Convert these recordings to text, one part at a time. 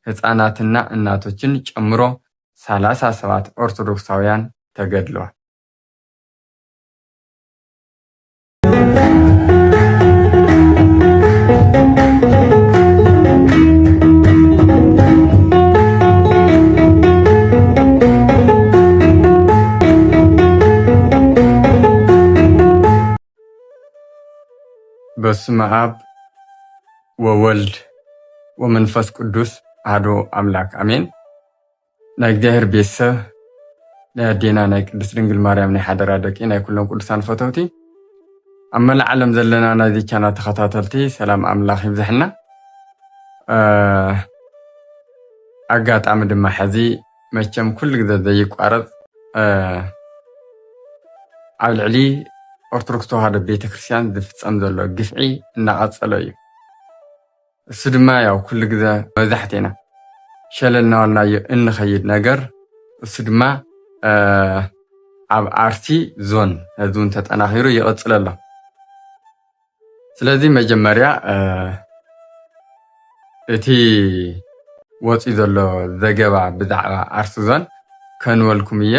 ሕፃናትና እናቶችን ጨምሮ 37 ኦርቶዶክሳውያን ተገድለዋል። በስመ አብ ወወልድ ወመንፈስ ቅዱስ አሐዱ አምላክ አሜን። ናይ እግዚአብሔር ቤተሰብ ናይ አዴና ናይ ቅድስት ድንግል ማርያም ናይ ሓደራ ደቂ ናይ ኩሎም ቅዱሳን ፈተውቲ ኣብ መላእ ዓለም ዘለና ናይዚ ቻናል ተኸታተልቲ ሰላም ኣምላኽ ይብዛሕና። ኣጋጣሚ ድማ ሕዚ መቸም ኩሉ ግዜ ዘይቋረፅ ኣብ ልዕሊ ኦርቶዶክስ ተዋህዶ ቤተክርስቲያን ዝፍፀም ዘሎ ግፍዒ እናቐፀለ እዩ። እሱ ድማ ያው ኩሉ ግዜ መብዛሕትና ሸለልናዋልናዮ እንኸይድ ነገር እሱ ድማ ኣብ ኣርሲ ዞን ህዝቡን ተጠናኺሩ ይቕፅል ኣሎ። ስለዚ መጀመርያ እቲ ወፂኡ ዘሎ ዘገባ ብዛዕባ ኣርሲ ዞን ከንበልኩም እየ።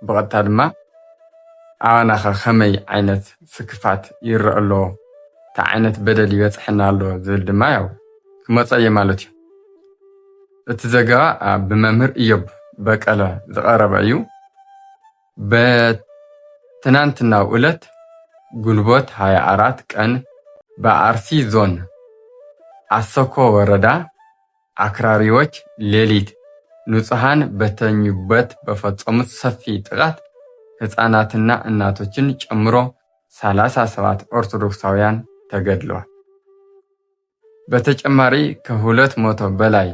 ብቐጥታ ድማ ኣባናኸ ከመይ ዓይነት ስክፋት ይረአ ኣሎ፣ እንታይ ዓይነት በደል ይበፅሐና ኣሎ ዝብል ድማ ያው ክመፀ እየ ማለት እዩ። እቲ ዘገባ ብመምህር ኢዮብ በቀለ ዝቐረበ እዩ። በትናንትናው ዕለት ጉልቦት 24 ቀን በአርሲ ዞን አሰኮ ወረዳ አክራሪዎች ሌሊት ንጹሃን በተኙበት በፈጸሙት ሰፊ ጥቃት ሕፃናትና እናቶችን ጨምሮ 37 ኦርቶዶክሳውያን ተገድለዋል። በተጨማሪ ከ200 በላይ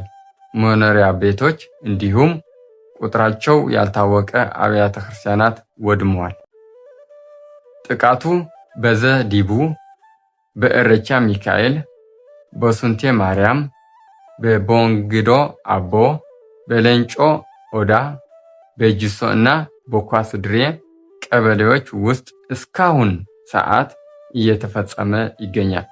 መኖሪያ ቤቶች እንዲሁም ቁጥራቸው ያልታወቀ አብያተ ክርስቲያናት ወድመዋል። ጥቃቱ በዘ ዲቡ፣ በእረቻ ሚካኤል፣ በሱንቴ ማርያም፣ በቦንግዶ አቦ፣ በሌንጮ ኦዳ፣ በጅሶ እና በኳስ ድሬ ቀበሌዎች ውስጥ እስካሁን ሰዓት እየተፈጸመ ይገኛል።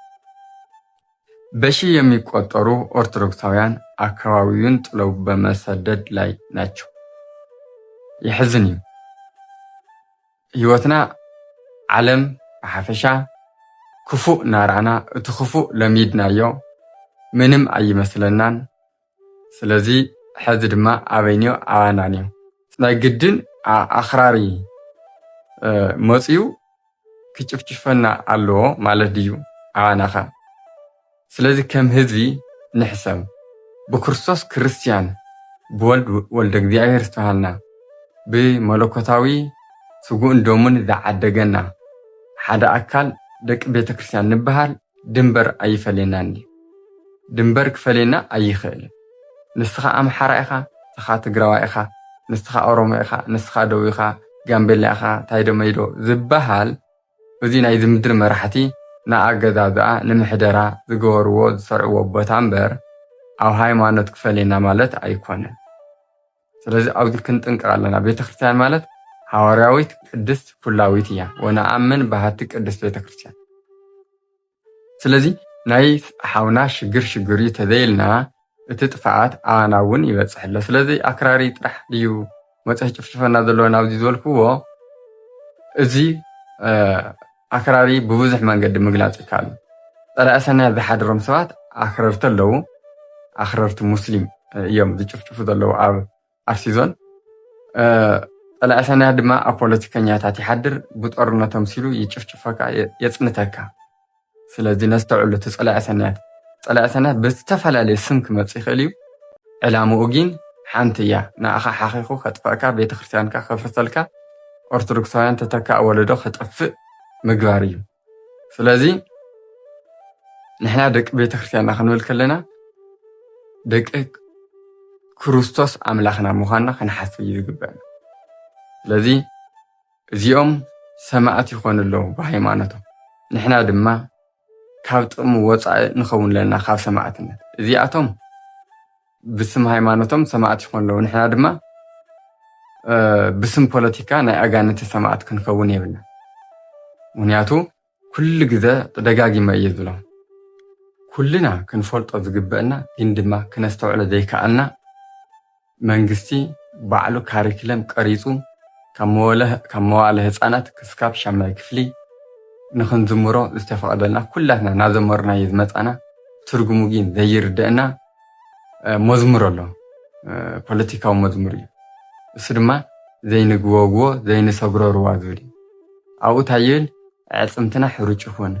በሺህ የሚቆጠሩ ኦርቶዶክሳውያን አካባቢውን ጥለው በመሰደድ ላይ ናቸው። ይሕዝን እዩ። ህይወትና ዓለም ብሓፈሻ ክፉእ ናርኣና እቲ ክፉእ ለሚድናዮ ምንም ኣይመስለናን። ስለዚ ሕዚ ድማ ኣበይንዮ ኣባናንዮ ናይ ግድን ኣኽራሪ መፅዩ ክጭፍጭፈና ኣለዎ ማለት ድዩ ኣባናኸ? ስለዚ ከም ህዝቢ ንሕሰብ ብክርስቶስ ክርስቲያን ብወልድ ወልደ እግዚአብሔር ዝተባሃልና ብመለኮታዊ ስጉእን ደሙን ዝዓደገና ሓደ ኣካል ደቂ ቤተ ክርስቲያን ንበሃል ድንበር ኣይፈለናን። ድንበር ክፈለና ኣይኽእልን። ንስኻ ኣምሓራ ኢኻ፣ ንስኻ ትግራዋይ ኢኻ፣ ንስኻ ኦሮሞ ኢኻ፣ ንስኻ ደቡብ ኢኻ፣ ጋምቤላ ኢኻ፣ ታይደመይዶ ዝበሃል እዚ ናይ ዝምድር መራሕቲ ንኣገዛዝኣ ንምሕደራ ዝገበርዎ ዝሰርዕዎ ቦታ እምበር ኣብ ሃይማኖት ክፈለና ማለት ኣይኮነን። ስለዚ ኣብዚ ክንጥንቀቕ ኣለና። ቤተክርስቲያን ማለት ሐዋርያዊት ቅድስት ኩላዊት እያ ወነኣምን ባህቲ ቅድስት ቤተክርስቲያን። ስለዚ ናይ ሓውና ሽግር ተዘይልና እቲ ጥፍኣት ኣባና እውን ይበፅሕ ኣሎ። ስለዚ ኣክራሪ ጥራሕ ድዩ መፅሒ ጭፍጭፈና ዘለዎ ናብዚ ዝበልክዎ እዚ ኣክራሪ ብብዙሕ መንገዲ ምግላፅ ይከኣል። ፀላኢ ሰናይ ዝሓደሮም ሰባት ኣክረርቲ ኣለዉ። ኣክረርቲ ሙስሊም እዮም ዝጭፍጭፉ ዘለዉ ኣብ ኣርሲ ዞን። ፀላኢ ሰናይ ድማ ኣብ ፖለቲከኛታት ይሓድር፣ ብጦርነቶም ሲሉ ይጭፍጭፈካ የፅንተካ። ስለዚ ነስተውዕሉ እቲ ፀላኢ ሰናያት ብዝተፈላለየ ስም ክመፅእ ይኽእል እዩ። ዕላምኡ ግን ሓንቲ እያ፣ ንኣኻ ሓኺኹ ከጥፍአካ፣ ቤተክርስትያንካ ከፍርሰልካ፣ ኦርቶዶክሳውያን ተተካእ ወለዶ ከጠፍእ ምግባር እዩ። ስለዚ ንሕና ደቂ ቤተክርስትያንና ክንብል ከለና ደቂ ክርስቶስ ኣምላኽና ምዃንና ክንሓስብ እዩ ዝግበአና። ስለዚ እዚኦም ሰማዕት ይኾኑ ኣለዉ ብሃይማኖቶም፣ ንሕና ድማ ካብ ጥቕሚ ወፃኢ ንኸውን ለና ካብ ሰማዕትነት። እዚኣቶም ብስም ሃይማኖቶም ሰማዕት ይኾኑ ኣለዉ፣ ንሕና ድማ ብስም ፖለቲካ ናይ ኣጋንንቲ ሰማዕት ክንኸውን የብልና። ምክንያቱ ኩሉ ግዜ ተደጋጊመ እየ ዝብሎም፣ كلنا كنفلطو ዝግበአና ግን ድማ ክነስተውዕሎ ዘይከኣልና መንግስቲ ባዕሉ ካሪክለም ቀሪጹ ካብ መዋእለ ህፃናት ክስካብ 8ይ ክፍሊ ንኽንዝምሮ ዝተፈቀደልና ኩላትና ናዘመርናዮ ዝመፃና ትርጉሙ ግን ዘይርድአና መዝሙር ኣሎ ፖለቲካዊ መዝሙር እዩ እሱ ድማ ዘይንግወግዎ ዘይንሰግሮ ሩዋ ዝብል ኣብኡ ታይብል ዕፅምትና ሕሩጭ ይኹን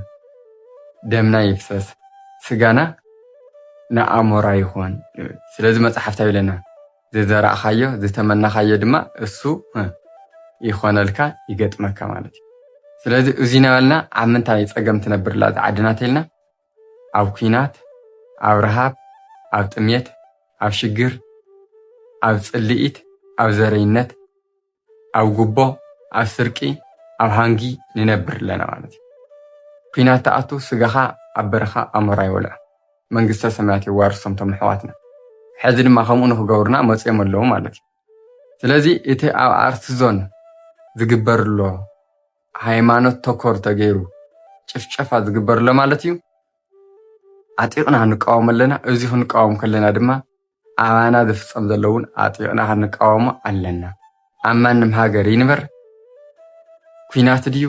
ደምና ይፍሰስ ስጋና ንኣሞራ ይኹን ስለዚ መጽሓፍታ ይብለና ዝዘራእኻዮ ዝተመናኻዮ ድማ እሱ ይኾነልካ ይገጥመካ ማለት እዩ ስለዚ እዙይ ነበልና ኣብ ምንታይ ፀገም ትነብርላ ዓድና ተይልና ኣብ ኩናት ኣብ ረሃብ ኣብ ጥሜት ኣብ ሽግር ኣብ ጽልኢት ኣብ ዘረይነት ኣብ ጉቦ ኣብ ስርቂ ኣብ ሃንጊ ንነብር ኣለና ማለት እዩ ኩናት ተኣቱ ስጋኻ ኣብ በረኻ ኣሞራ ይወልዕ መንግስተ ሰማያት ይዋርሶም ቶም ኣሕዋትና ሕዚ ድማ ከምኡ ንክገብሩና መፅኦም ኣለዉ ማለት እዩ ስለዚ እቲ ኣብ ኣርሲ ዞን ዝግበርሎ ሃይማኖት ተኮር ተገይሩ ጭፍጨፋ ዝግበርሎ ማለት እዩ ኣጢቕና ንቃወም ኣለና እዚ ክንቃወም ከለና ድማ ኣባና ዝፍፀም ዘለውን ኣጢቕና ክንቃወሞ ኣለና ኣብ ማንም ሃገር ይንበር ኩናት ድዩ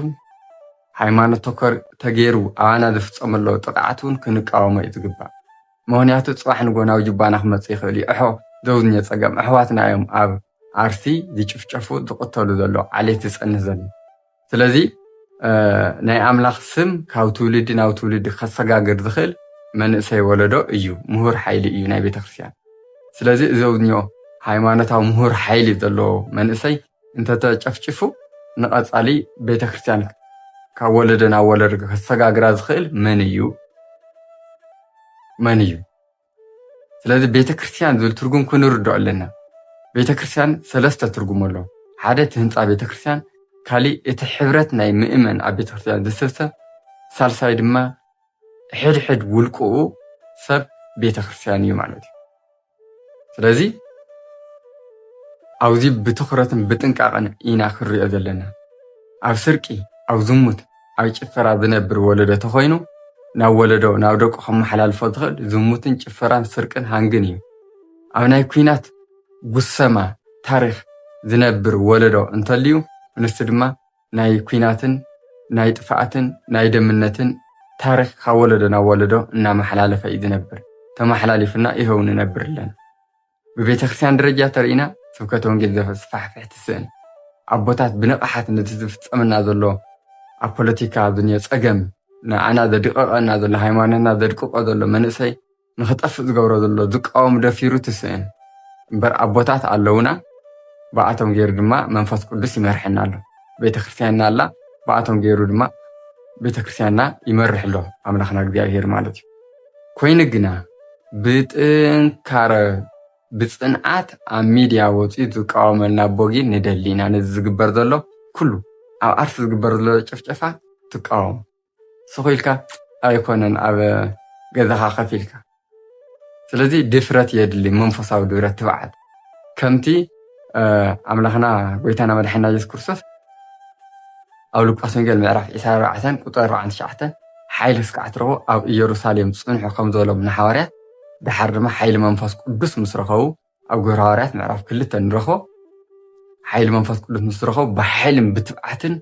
ሃይማኖት ተኮር ተገይሩ ኣባና ዝፍፀመሎ ጥቅዓት እውን ክንቃወሞ እዩ ዝግባእ ምክንያቱ ፅባሕ ንጎናዊ ጅባና ክመፅእ ይኽእል እዩ እሖ ዘውዝኛ ፀገም ኣሕዋትና እዮም ኣብ ኣርሲ ዝጭፍጨፉ ዝቕተሉ ዘሎ ዓሌት ዝፀንህ ዘሎ ስለዚ ናይ ኣምላኽ ስም ካብ ትውልዲ ናብ ትውልዲ ከሰጋግር ዝኽእል መንእሰይ ወለዶ እዩ ምሁር ሓይሊ እዩ ናይ ቤተክርስትያን ስለዚ ዘውዝኞ ሃይማኖታዊ ምሁር ሓይሊ ዘለዎ መንእሰይ እንተተጨፍጭፉ ንቐፃሊ ቤተክርስትያን ካብ ወለዶ ናብ ወለዶ ከሰጋግራ ዝኽእል መን እዩ ስለዚ ቤተክርስትያን ዝብል ትርጉም ክንርድኦ ኣለና ቤተክርስትያን ሰለስተ ትርጉም ኣሎ ሓደ እቲ ህንፃ ቤተክርስትያን ካሊእ እቲ ሕብረት ናይ ምእመን ኣብ ቤተክርስትያን ዝስብሰብ ሳልሳይ ድማ ሕድሕድ ውልቅኡ ሰብ ቤተክርስትያን እዩ ማለት እዩ ስለዚ ኣብዚ ብትኹረትን ብጥንቃቐን ኢና ክንሪኦ ዘለና ኣብ ስርቂ ኣብ ዝሙት ኣብ ጭፈራ ዝነብር ወለዶ ተኾይኑ ናብ ወለዶ ናብ ደቁ ከመሓላልፎ ዝኽእል ዝሙትን ጭፈራን ስርቅን ሃንግን እዩ ኣብ ናይ ኩናት ጉሰማ ታሪክ ዝነብር ወለዶ እንተልዩ እንስቲ ድማ ናይ ኩናትን ናይ ጥፋኣትን ናይ ደምነትን ታሪክ ካብ ወለዶ ናብ ወለዶ እናመሓላለፈ እዩ ዝነብር ተመሓላሊፍና ይኸው ንነብር ኣለና ብቤተክርስትያን ደረጃ ተርኢና ስብከተ ወንጌል ዘስፋሕፍሕ ትስእን ኣቦታት ብንቕሓት ነቲ ዝፍፀመና ዘሎ ኣብ ፖለቲካ ዝንዮ ፀገም ንዓና ዘድቀቐና ዘሎ ሃይማኖትና ዘድቅቆ ዘሎ መንእሰይ ንኽጠፍእ ዝገብሮ ዘሎ ዝቃወም ደፊሩ ትስእን እምበር ኣቦታት ኣለውና ብኣቶም ገይሩ ድማ መንፈስ ቅዱስ ይመርሕና ኣሎ ቤተክርስትያንና ኣላ ብኣቶም ገይሩ ድማ ቤተክርስትያንና ይመርሕ ኣሎ ኣምላኽና እግዚኣብሔር ማለት እዩ ኮይኑ ግና ብጥንካረ ብፅንዓት ኣብ ሚድያ ወፂኡ ዝቃወመልና ቦጊ ንደሊና ነዚ ዝግበር ዘሎ ኩሉ ኣብ ኣርሲ ዝግበር ዘሎ ጭፍጨፋ ትቃወሙ ስኺልካ ኣይኮነን ኣብ ገዛኻ ከፍ ኢልካ ስለዚ ድፍረት የድሊ መንፈሳዊ ድፍረት ትብዓት ከምቲ ኣምላኽና ጎይታና መድሓኒና ኢየሱስ ክርስቶስ ኣብ ሉቃስ ወንጌል ምዕራፍ 24 ቁጥር 49 ሓይሊ እስካዕ ትረኽቡ ኣብ ኢየሩሳሌም ፅንሑ ከም ዝበሎም ንሓዋርያት ድሓር ድማ ሓይሊ መንፈስ ቅዱስ ምስ ረኸቡ ኣብ ግብረ ሐዋርያት ምዕራፍ 2 ንረኽቦ ሓይሊ መንፈስ ቅዱስ ምስ ረኸቡ ብሓይልን ብትብዓትን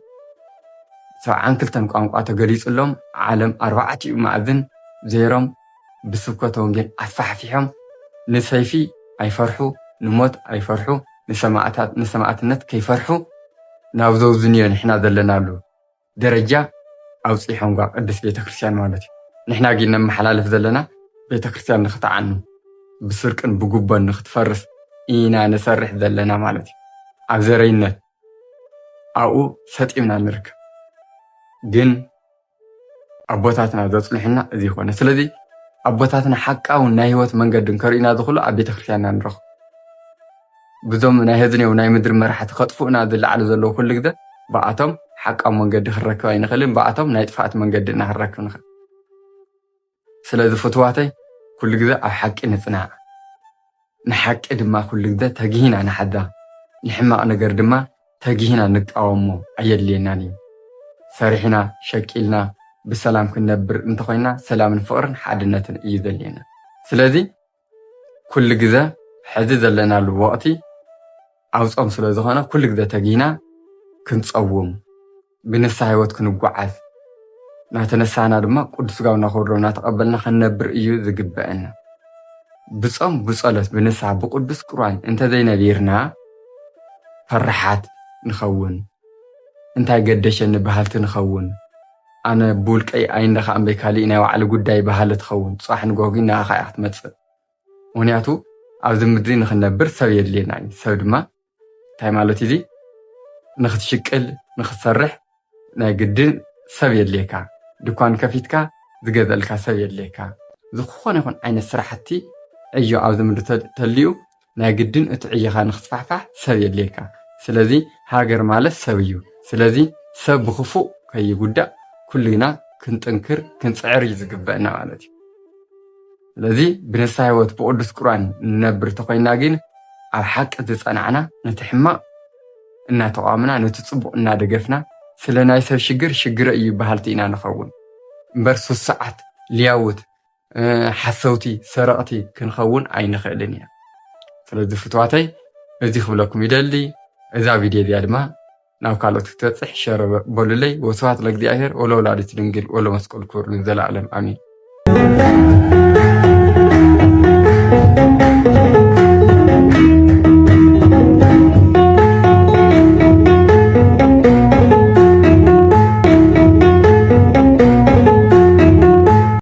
72 ቋንቋ ተገሊጹሎም ዓለም 4 ማዕዝን ዘይሮም ብስብከተ ወንጌል ኣፋሕፊሖም ንሰይፊ ኣይፈርሑ ንሞት ኣይፈርሑ ንሰማዕትነት ከይፈርሑ ናብ ዘውዝንዮ ንሕና ዘለናሉ ደረጃ ኣውፂሖም ጓ ቅድስ ቤተክርስትያን ማለት እዩ ንሕና ግን ነመሓላልፍ ዘለና ቤተክርስትያን ንኽትዓኑ ብስርቅን ብጉቦን ንኽትፈርስ ኢና ንሰርሕ ዘለና ማለት እዩ ኣብ ዘረይነት ኣብኡ ሰጢምና ንርከብ ግን ኣቦታትና ዘፅንሑና እዚ ይኾነ ስለዚ ኣቦታትና ሓቃውን ናይ ህይወት መንገድን ከርእዩና ዝኽእሉ ኣብ ቤተክርስትያንና ንረኽቡ بزوم نهزني وناي مدر مرحة خطفونا دلعل زلو كل كده بعتهم حق من قد خركوا ينخلين بعتهم نايت فات من قد نهركوا نخل سلذ فتواتي كل كده حق نصنع نحق دما كل كده تجينا نحدا نحما أنا قردما تجينا نتقاومو أيد ليناني فرحنا شكلنا بسلام كنبر انتخوينا سلام فقرن حادنة إيذلينا سلذي كل جزء حدد لنا الوقت عاوز أمثلة زهنا كل جزء تجينا كنت أوم بنسعى كنوجعث نتنسعنا لما قدس جاونا خورنا تقبلنا خنبر إيو ذجبنا بصم بصلت بنسعى بقدس قرآن انت زينا بيرنا فرحات نخون انت قدشن بهالت نخون أنا بولك أي دخل أم بكالينا وعلى قداي بهالت خون صح نقولنا أخي أحمد ونياتو عاوز مدري نخنبر سوي لينا سود ما تايمالتي دي نخد شكل نخد صرح نقدر سوي ليكا دكان كفيتكا زجاج سوي ليكا زخون يكون عين السرحتي أيو عاوز مدري تليو نقدر أتعيها نخد فعفع سوي ليكا سلذي هاجر مال سويو سلذي سب خفو كي يقدا كلنا كنت أنكر كنت عري زقبنا مالتي الذي بنسايوت بقدس قرآن نبر تقينا جين على حق تتصنعنا نتحمى إن تقامنا نتصبق إن دقفنا سلنا يسوي شجر أي بهالتينا نخون برسو الساعات لياوت حسوتي سرقتي كنخون عين خيلنيا سلذي فتواتي أزي خبلكم يدلي إذا فيديو ديال ما ناو كالو تتصح شر بوللي وسوات لك دي أهر ولو لا تنقل ولو مسكول كور من ذل العالم آمين